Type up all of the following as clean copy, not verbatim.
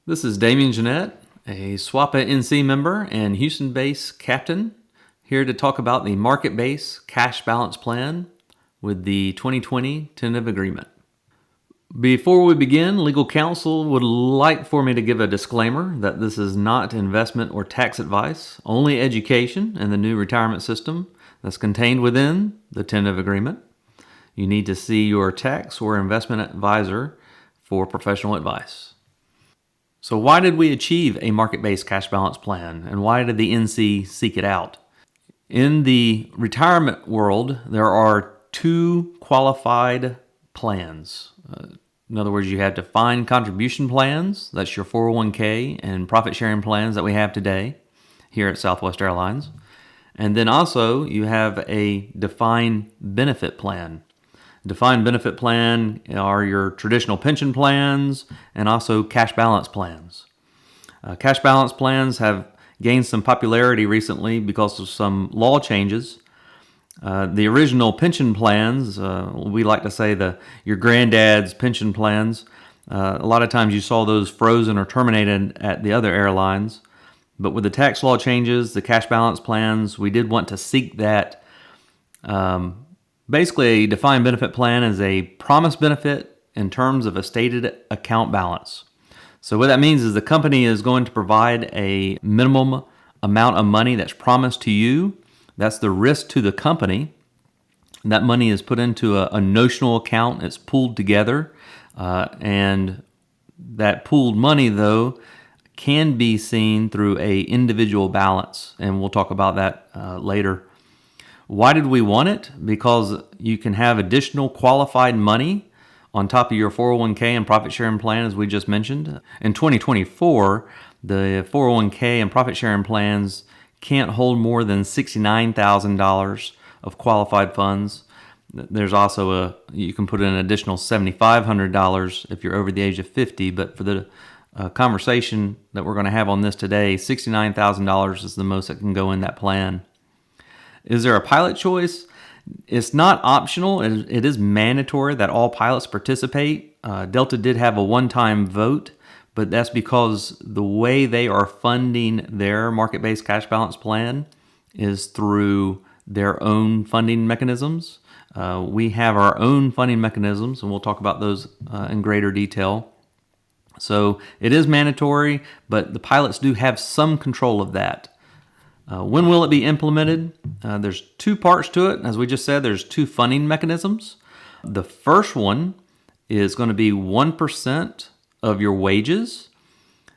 This is Damian Jennette, a SWAPA NC member and Houston-based captain, here to talk about the market-based cash balance plan with the 2020 tentative agreement. Before we begin, legal counsel would like for me to give a disclaimer that this is not investment or tax advice, only education in the new retirement system that's contained within the tentative agreement. You need to see your tax or investment advisor for professional advice. So why did we achieve a market-based cash balance plan, and why did the NC seek it out? In the retirement world, there are two qualified plans. In other words, you have defined contribution plans, that's your 401k and profit sharing plans that we have today here at Southwest Airlines. And then also you have a defined benefit plan. Defined benefit plan are your traditional pension plans and also cash balance plans. Cash balance plans have gained some popularity recently because of some law changes. The original pension plans, we like to say your granddad's pension plans, a lot of times you saw those frozen or terminated at the other airlines. But with the tax law changes, the cash balance plans, we did want to seek that. Basically, a defined benefit plan is a promised benefit in terms of a stated account balance. So what that means is the company is going to provide a minimum amount of money that's promised to you. That's the risk to the company. That money is put into a notional account. It's pooled together. And that pooled money, though, can be seen through a individual balance. And we'll talk about that later. Why did we want it? Because you can have additional qualified money on top of your 401k and profit sharing plan, as we just mentioned. In 2024, the 401k and profit sharing plans can't hold more than $69,000 of qualified funds. There's also you can put in an additional $7,500 if you're over the age of 50, but for the conversation that we're going to have on this today, $69,000 is the most that can go in that plan. Is there a pilot choice? It's not optional. It is mandatory that all pilots participate. Delta did have a one-time vote, but that's because the way they are funding their market-based cash balance plan is through their own funding mechanisms. We have our own funding mechanisms, and we'll talk about those in greater detail. So it is mandatory, but the pilots do have some control of that. When will it be implemented? There's two parts to it. As we just said, there's two funding mechanisms. The first one is going to be 1% of your wages.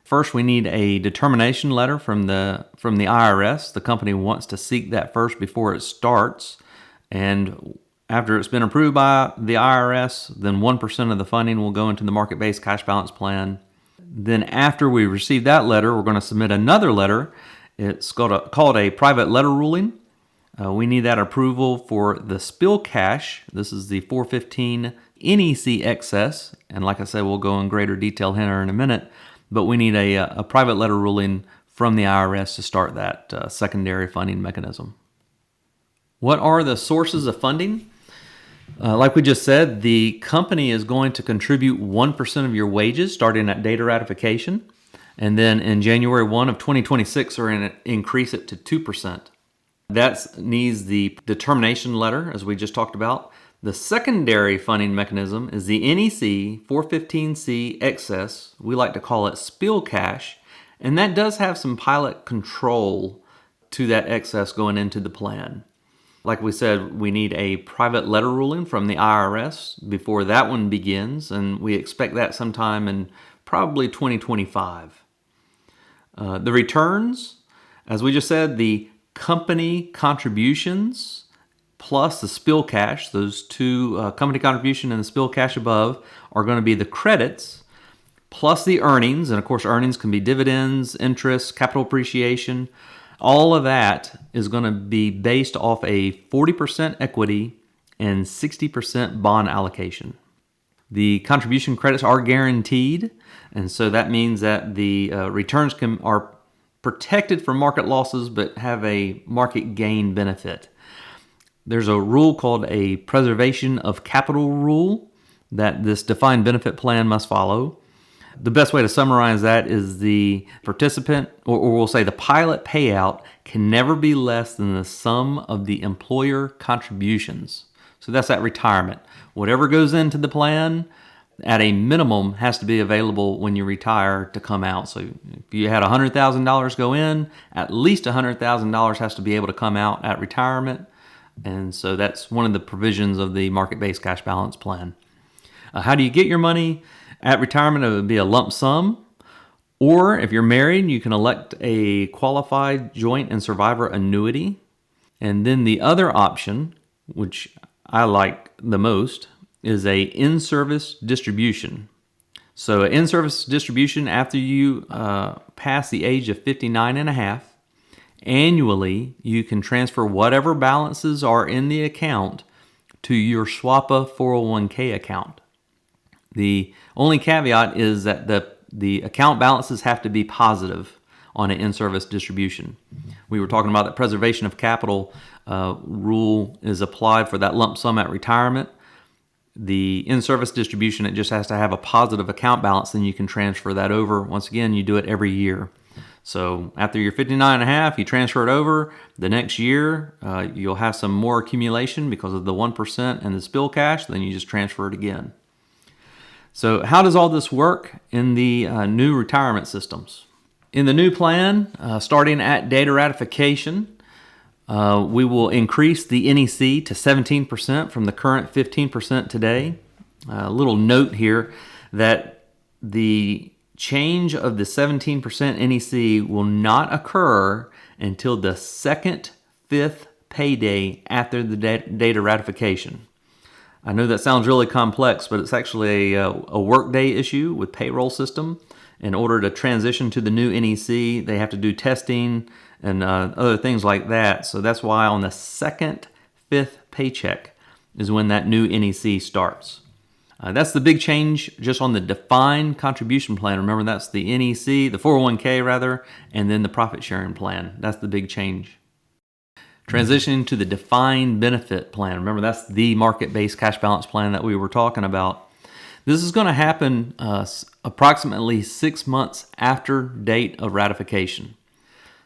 First, we need a determination letter from the IRS. The company wants to seek that first before it starts. And after it's been approved by the IRS, then 1% of the funding will go into the market-based cash balance plan. Then after we receive that letter, we're going to submit another letter. It's called a private letter ruling. We need that approval for the spill cash. This is the 415 NEC excess. And like I said, we'll go in greater detail here in a minute. But we need a private letter ruling from the IRS to start that secondary funding mechanism. What are the sources of funding? Like we just said, the company is going to contribute 1% of your wages starting at data ratification. And then in January 1 of 2026, we're going to increase it to 2%. That needs the determination letter, as we just talked about. The secondary funding mechanism is the NEC 415C excess. We like to call it spill cash. And that does have some pilot control to that excess going into the plan. Like we said, we need a private letter ruling from the IRS before that one begins. And we expect that sometime in probably 2025. The returns, as we just said, the company contributions plus the spill cash, those two, company contribution and the spill cash above, are going to be the credits plus the earnings. And of course, earnings can be dividends, interest, capital appreciation. All of that is going to be based off a 40% equity and 60% bond allocation. The contribution credits are guaranteed, and so that means that the returns are protected from market losses but have a market gain benefit. There's a rule called a preservation of capital rule that this defined benefit plan must follow. The best way to summarize that is the participant, or we'll say the pilot payout, can never be less than the sum of the employer contributions. So that's at retirement. Whatever goes into the plan at a minimum has to be available when you retire to come out. So if you had $100,000 go in, at least $100,000 has to be able to come out at retirement. And so that's one of the provisions of the market-based cash balance plan. How do you get your money? At retirement, it would be a lump sum. Or if you're married, you can elect a qualified joint and survivor annuity. And then the other option, which I like the most, is a in-service distribution. So an in-service distribution after you pass the age of 59 and a half, annually you can transfer whatever balances are in the account to your SWAPA 401k account. The only caveat is that the account balances have to be positive on an in-service distribution. We were talking about that preservation of capital rule is applied for that lump sum at retirement. The in-service distribution, it just has to have a positive account balance, then you can transfer that over. Once again, you do it every year. So after you're 59 and a half, you transfer it over. The next year, you'll have some more accumulation because of the 1% and the spill cash, then you just transfer it again. So how does all this work in the new retirement systems? In the new plan, starting at data ratification, we will increase the NEC to 17% from the current 15% today. A little note here that the change of the 17% NEC will not occur until the second fifth payday after the data ratification. I know that sounds really complex, but it's actually a workday issue with payroll system. In order to transition to the new NEC, they have to do testing and other things like that. So that's why on the second fifth paycheck is when that new NEC starts. That's the big change just on the defined contribution plan. Remember, that's the NEC, the 401k rather, and then the profit sharing plan. That's the big change. Transitioning to the defined benefit plan. Remember, that's the market-based cash balance plan that we were talking about. This is going to happen approximately 6 months after date of ratification.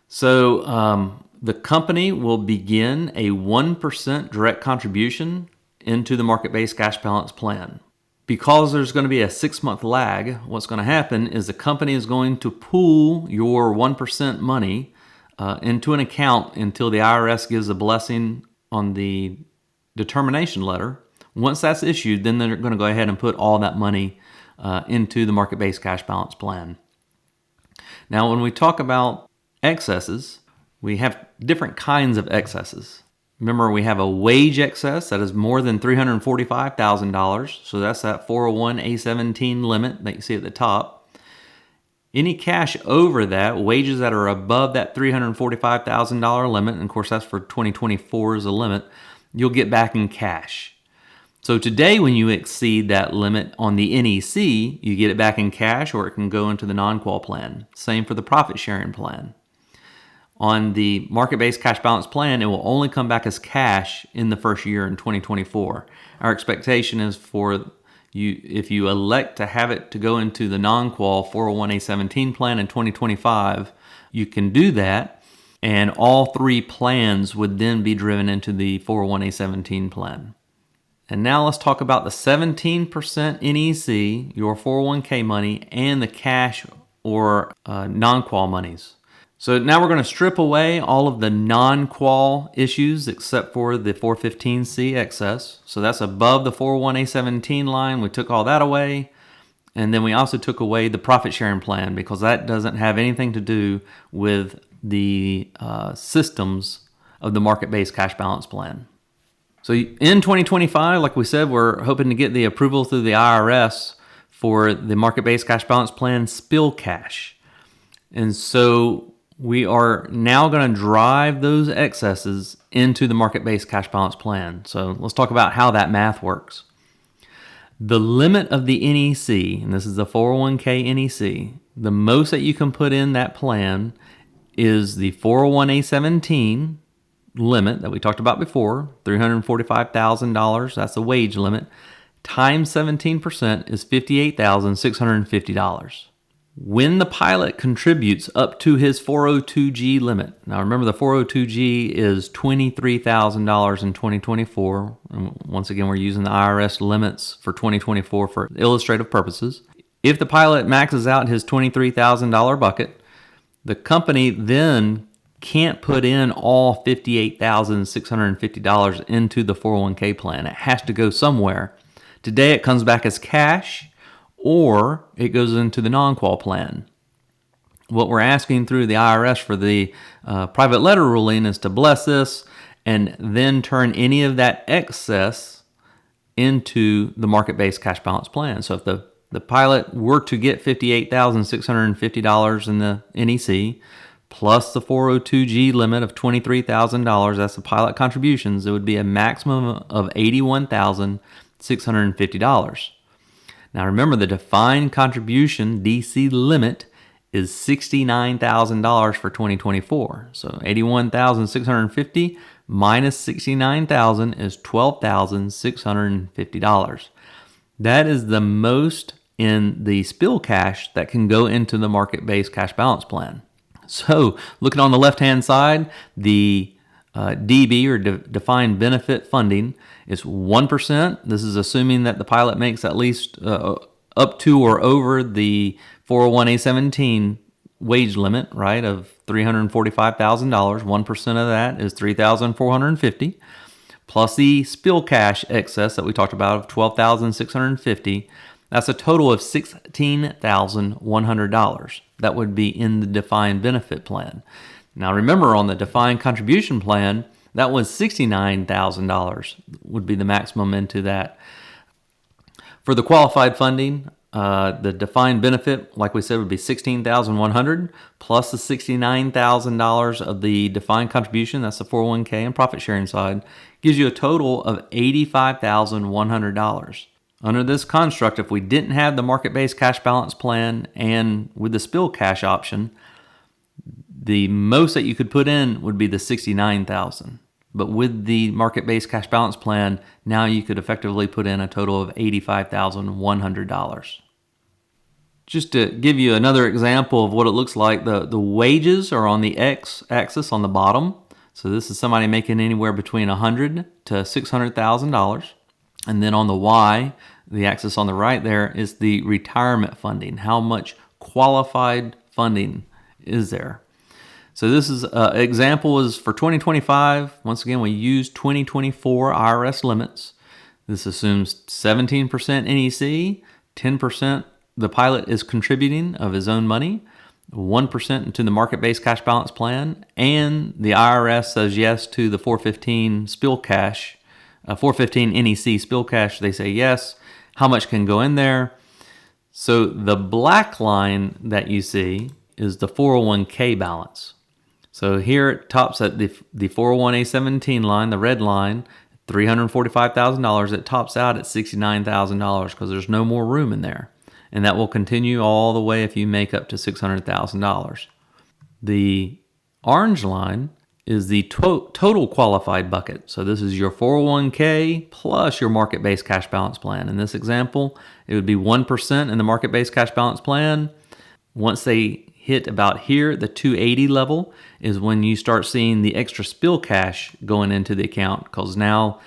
So the company will begin a 1% direct contribution into the market-based cash balance plan. Because there's going to be a 6-month lag, what's going to happen is the company is going to pool your 1% money into an account until the IRS gives a blessing on the determination letter. Once that's issued, then they're going to go ahead and put all that money into the market-based cash balance plan. Now, when we talk about excesses, we have different kinds of excesses. Remember, we have a wage excess that is more than $345,000. So that's that 401A17 limit that you see at the top. Any cash over that, wages that are above that $345,000 limit, and of course that's for 2024 as a limit, you'll get back in cash. So today when you exceed that limit on the NEC, you get it back in cash or it can go into the non-qual plan. Same for the profit sharing plan. On the market-based cash balance plan, it will only come back as cash in the first year in 2024. Our expectation is for you, if you elect to have it to go into the non-qual 401A17 plan in 2025, you can do that, and all three plans would then be driven into the 401A17 plan. And now let's talk about the 17% NEC, your 401k money, and the cash or non-qual monies. So now we're going to strip away all of the non-qual issues except for the 415C excess. So that's above the 401A17 line. We took all that away. And then we also took away the profit sharing plan because that doesn't have anything to do with the systems of the market-based cash balance plan. So in 2025, like we said, we're hoping to get the approval through the IRS for the market-based cash balance plan spill cash. And so we are now going to drive those excesses into the market-based cash balance plan. So let's talk about how that math works. The limit of the NEC, and this is the 401k NEC, the most that you can put in that plan is the 401A17 limit that we talked about before, $345,000, that's the wage limit, times 17% is $58,650. When the pilot contributes up to his 402G limit, now remember the 402G is $23,000 in 2024. And once again, we're using the IRS limits for 2024 for illustrative purposes. If the pilot maxes out his $23,000 bucket, the company then can't put in all $58,650 into the 401k plan. It has to go somewhere. Today it comes back as cash, or it goes into the non-qual plan. What we're asking through the IRS for the private letter ruling is to bless this and then turn any of that excess into the market-based cash balance plan. So if the pilot were to get $58,650 in the NEC, plus the 402G limit of $23,000, that's the pilot contributions, it would be a maximum of $81,650. Now remember, the defined contribution DC limit is $69,000 for 2024. So $81,650 minus $69,000 is $12,650. That is the most in the spill cash that can go into the market-based cash balance plan. So looking on the left-hand side, the DB or defined benefit funding is 1%. This is assuming that the pilot makes at least up to or over the 401A17 wage limit, right, of $345,000. 1% of that is $3,450, plus the spill cash excess that we talked about of $12,650. That's a total of $16,100. That would be in the defined benefit plan. Now remember, on the defined contribution plan, that was $69,000 would be the maximum into that. For the qualified funding, the defined benefit, like we said, would be $16,100 plus the $69,000 of the defined contribution. That's the 401k and profit sharing side. Gives you a total of $85,100. Under this construct, if we didn't have the market-based cash balance plan and with the spill cash option, the most that you could put in would be the $69,000. But with the market-based cash balance plan, now you could effectively put in a total of $85,100. Just to give you another example of what it looks like, the wages are on the x-axis on the bottom. So this is somebody making anywhere between $100,000 to $600,000. And then on the y, the axis on the right there, is the retirement funding. How much qualified funding is there? So this is example is for 2025. Once again, we use 2024 IRS limits. This assumes 17% NEC, 10% the pilot is contributing of his own money, 1% into the market-based cash balance plan, and the IRS says yes to the 415 spill cash, 415 NEC spill cash. They say yes. How much can go in there? So the black line that you see is the 401k balance. So here it tops at the 401A17 line, the red line, $345,000. It tops out at $69,000 because there's no more room in there. And that will continue all the way if you make up to $600,000. The orange line is the total qualified bucket. So this is your 401k plus your market-based cash balance plan. In this example, it would be 1% in the market-based cash balance plan. Once they hit about here, the 280 level is when you start seeing the extra spill cash going into the account, because now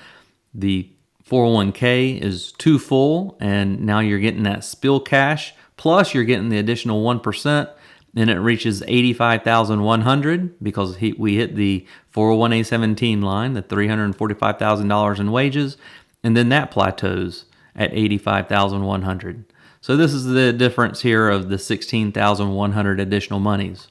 the 401k is too full and now you're getting that spill cash, plus you're getting the additional 1%, and it reaches $85,100 because we hit the 401A17 line, the $345,000 in wages, and then that plateaus at $85,100. So this is the difference here of the $16,100 additional monies.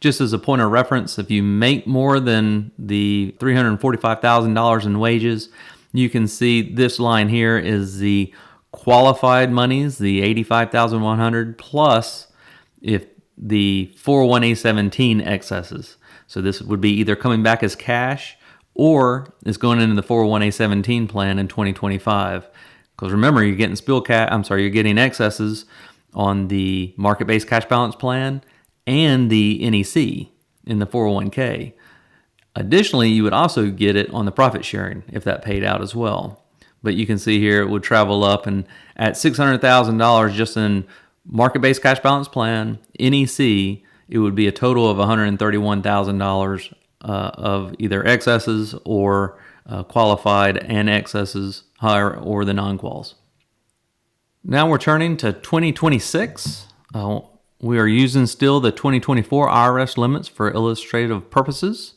Just as a point of reference, if you make more than the $345,000 in wages, you can see this line here is the qualified monies, the $85,100, plus if the 401A17 excesses. So this would be either coming back as cash or it's going into the 401A17 plan in 2025. Because remember, you're getting you're getting excesses on the market-based cash balance plan and the NEC in the 401k. Additionally, you would also get it on the profit sharing if that paid out as well. but you can see here it would travel up, and at $600,000 just in market-based cash balance plan, NEC, it would be a total of $131,000 of either excesses or qualified and excesses, higher or the non-quals. Now we're turning to 2026. We are using still the 2024 IRS limits for illustrative purposes,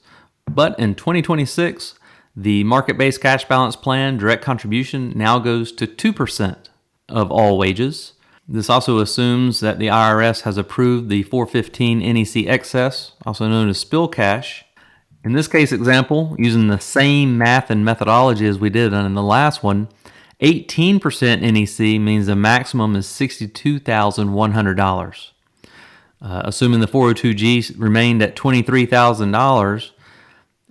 but in 2026, the market-based cash balance plan direct contribution now goes to 2% of all wages. This also assumes that the IRS has approved the 415 NEC excess, also known as spill cash. In this case example, using the same math and methodology as we did in the last one, 18% NEC means the maximum is $62,100. Assuming the 402G remained at $23,000,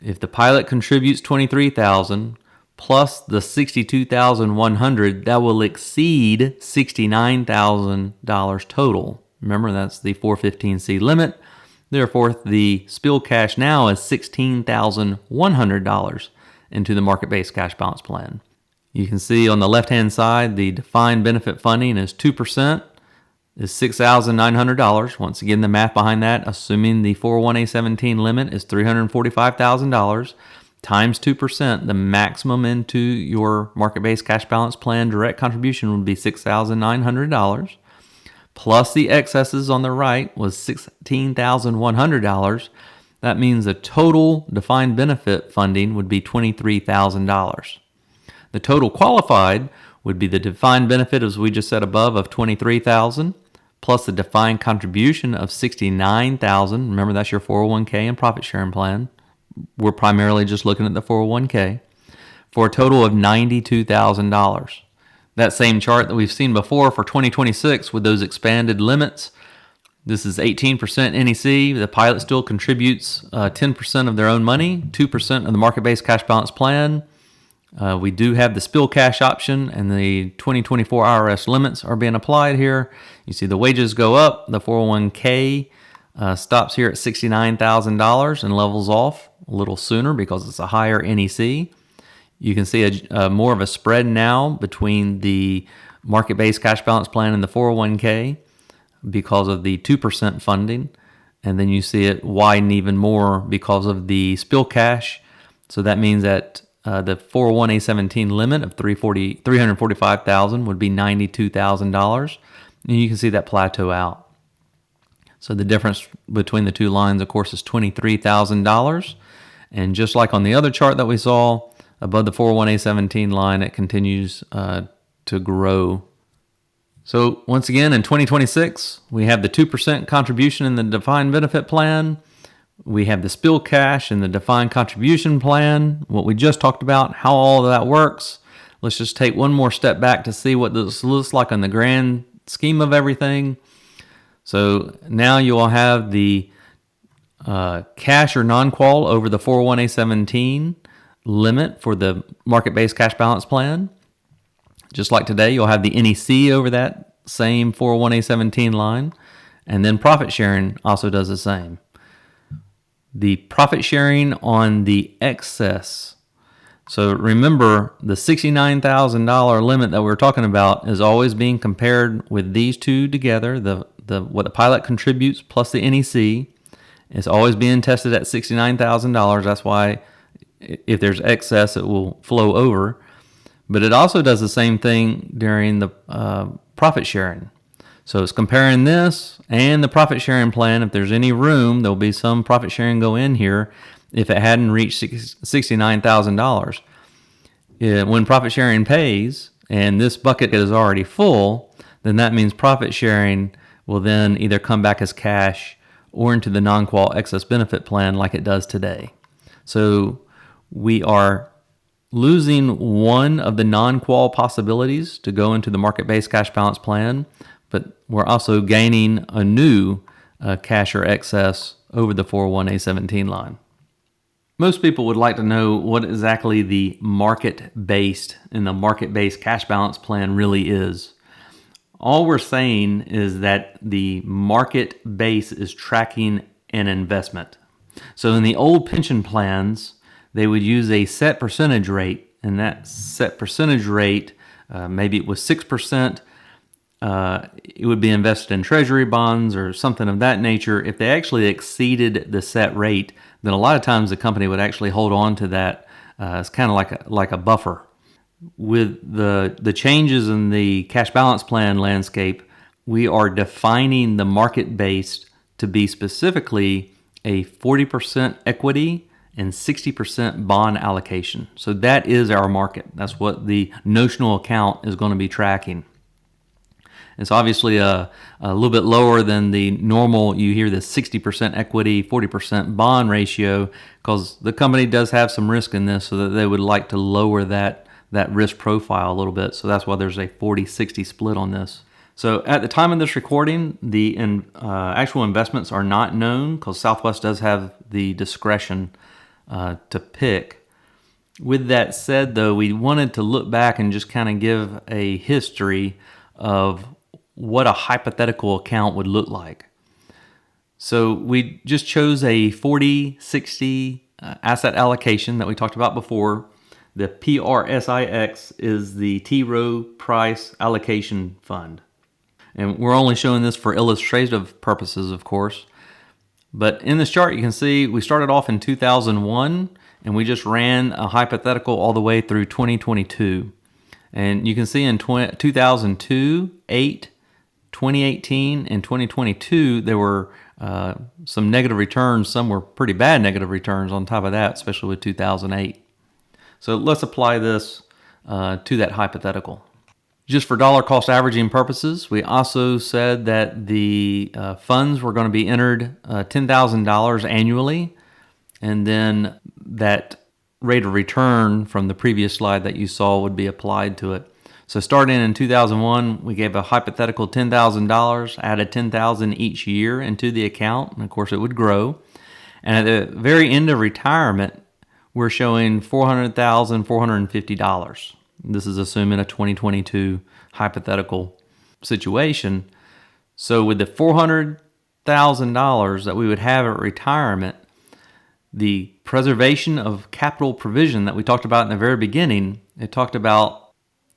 if the pilot contributes $23,000 plus the $62,100, that will exceed $69,000 total. Remember, that's the 415C limit. Therefore, the spill cash now is $16,100 into the market-based cash balance plan. You can see on the left-hand side, the defined benefit funding is 2%, is $6,900. Once again, the math behind that, assuming the 401A17 limit is $345,000, times 2%, the maximum into your market-based cash balance plan direct contribution would be $6,900, plus the excesses on the right was $16,100. That means the total defined benefit funding would be $23,000. The total qualified would be the defined benefit, as we just said above, of $23,000, plus the defined contribution of $69,000. Remember, that's your 401k and profit sharing plan. We're primarily just looking at the 401k, for a total of $92,000. That same chart that we've seen before for 2026 with those expanded limits, this is 18% NEC. The pilot still contributes 10% of their own money, 2% of the market-based cash balance plan. We do have the spill cash option, and the 2024 IRS limits are being applied here. You see the wages go up, the 401k stops here at $69,000 and levels off a little sooner because it's a higher NEC. You can see a more of a spread now between the market-based cash balance plan and the 401k because of the 2% funding. And then you see it widen even more because of the spill cash. So that means that the 401A17 limit of $345,000 would be $92,000. And you can see that plateau out. So the difference between the two lines, of course, is $23,000. And just like on the other chart that we saw, above the 401A17 line, it continues to grow. So once again, in 2026, we have the 2% contribution in the defined benefit plan. We have the spill cash in the defined contribution plan, what we just talked about, how all of that works. Let's just take one more step back to see what this looks like in the grand scheme of everything. So now you will have the cash or non-qual over the 401A17 limit for the market-based cash balance plan. Just like today, you'll have the NEC over that same 401A17 line. And then profit sharing also does the same. The profit sharing on the excess. So remember, the $69,000 limit that we're talking about is always being compared with these two together, what the pilot contributes plus the NEC. It's always being tested at $69,000. That's why if there's excess, it will flow over. But it also does the same thing during the profit sharing. So it's comparing this and the profit sharing plan. If there's any room, there'll be some profit sharing go in here if it hadn't reached $69,000. When profit sharing pays and this bucket is already full, then that means profit sharing will then either come back as cash or into the non-qual excess benefit plan like it does today. So we are losing one of the non-qual possibilities to go into the market-based cash balance plan, but we're also gaining a new cash or excess over the 401A17 line. Most people would like to know what exactly the market-based and the market-based cash balance plan really is. All we're saying is that the market base is tracking an investment. So in the old pension plans, they would use a set percentage rate and that set percentage rate, maybe it was 6%, it would be invested in treasury bonds or something of that nature. If they actually exceeded the set rate, then a lot of times the company would actually hold on to that. It's kind of like a buffer. With the changes in the cash balance plan landscape, we are defining the market base to be specifically a 40% equity and 60% bond allocation. So that is our market. That's what the notional account is going to be tracking. It's obviously a little bit lower than the normal, you hear the 60% equity, 40% bond ratio, because the company does have some risk in this, so that they would like to lower that risk profile a little bit. So that's why there's a 40-60 split on this. So at the time of this recording, the actual investments are not known because Southwest does have the discretion to pick. With that said, though, we wanted to look back and just kind of give a history of what a hypothetical account would look like. So we just chose a 40-60 asset allocation that we talked about before. The PRSIX is the T. Rowe Price Allocation Fund. And we're only showing this for illustrative purposes, of course. But in this chart, you can see we started off in 2001, and we just ran a hypothetical all the way through 2022. And you can see in 2002, 8, 2018, and 2022, there were some negative returns. Some were pretty bad negative returns on top of that, especially with 2008. So let's apply this to that hypothetical. Just for dollar cost averaging purposes, we also said that the funds were going to be entered $10,000 annually, and then that rate of return from the previous slide that you saw would be applied to it. So starting in 2001, we gave a hypothetical $10,000, added $10,000 each year into the account, and of course it would grow. And at the very end of retirement, we're showing $400,450. This is assuming a 2022 hypothetical situation. So with the $400,000 that we would have at retirement, the preservation of capital provision that we talked about in the very beginning, it talked about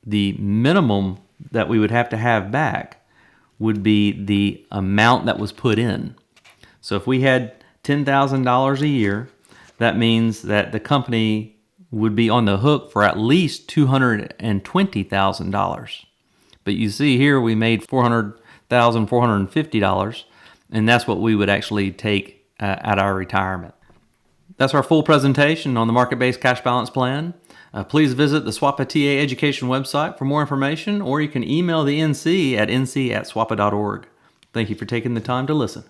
the minimum that we would have to have back would be the amount that was put in. So if we had $10,000 a year, that means that the company would be on the hook for at least $220,000. But you see here we made $400,450, and that's what we would actually take at our retirement. That's our full presentation on the market-based cash balance plan. Please visit the SWAPA TA Education website for more information, or you can email the NC at nc@swapa.org. Thank you for taking the time to listen.